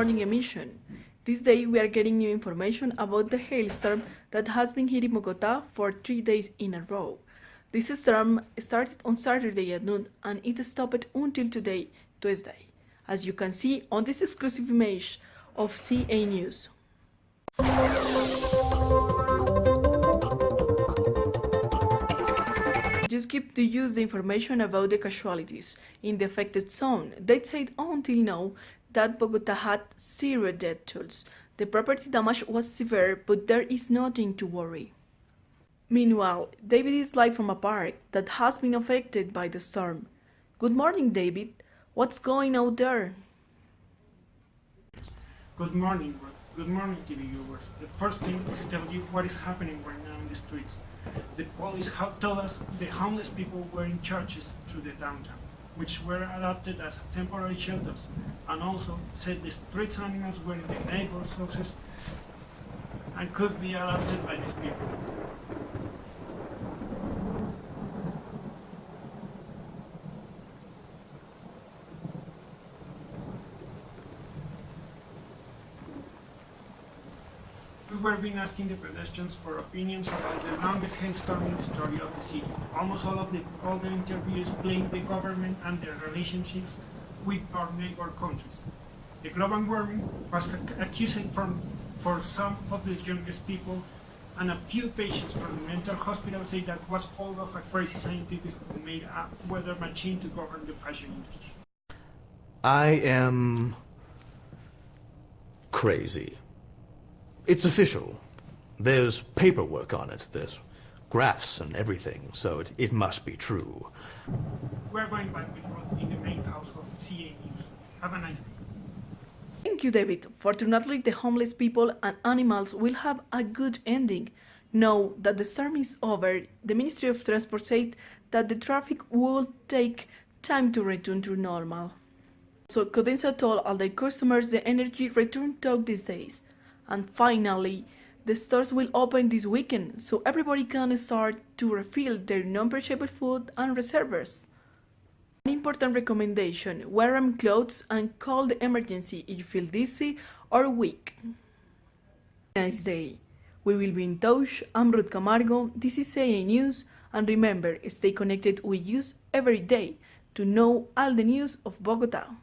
morning emission. This day we are getting new information about the hailstorm that has been hitting Bogotá for 3 days in a row. This storm started on Saturday at noon and it stopped until today, Tuesday, as you can see on this exclusive image of CA News. Just keep to use the information about the casualties in the affected zone. They said until now that Bogotá had 0 death tolls. The property damage was severe, but there is nothing to worry. Meanwhile, David is live from a park that has been affected by the storm. Good morning, David. What's going on there? Good morning, Ruth. Good morning, TV viewers. The first thing is to tell you what is happening right now in the streets. The police have told us the homeless people were in churches through the downtown, which were adopted as temporary shelters, and also said the street animals were in the neighbors' houses and could be adopted by these people. We were been asking the pedestrians for opinions about the longest hailstorm in the story of the city. Almost all the interviews blame the government and their relationships with our neighbor countries. The global warming was accused for some of the youngest people, and a few patients from the mental hospital say that was fault of a crazy scientist who made a weather machine to govern the fashion industry. I am crazy. It's official. There's paperwork on it. There's graphs and everything, so it must be true. We're going back with Ruth in the main house of CA News. Have a nice day. Thank you, David. Fortunately, the homeless people and animals will have a good ending. Now that the storm is over, the Ministry of Transport said that the traffic will take time to return to normal. So Codensa told all their customers the energy return took these days. And finally, the stores will open this weekend, so everybody can start to refill their non-perishable food and reserves. An important recommendation: wear warm clothes and call the emergency if you feel dizzy or weak. Nice day. We will be in touch. I'm Ruth Camargo. This is CA News, and remember, stay connected with us every day to know all the news of Bogotá.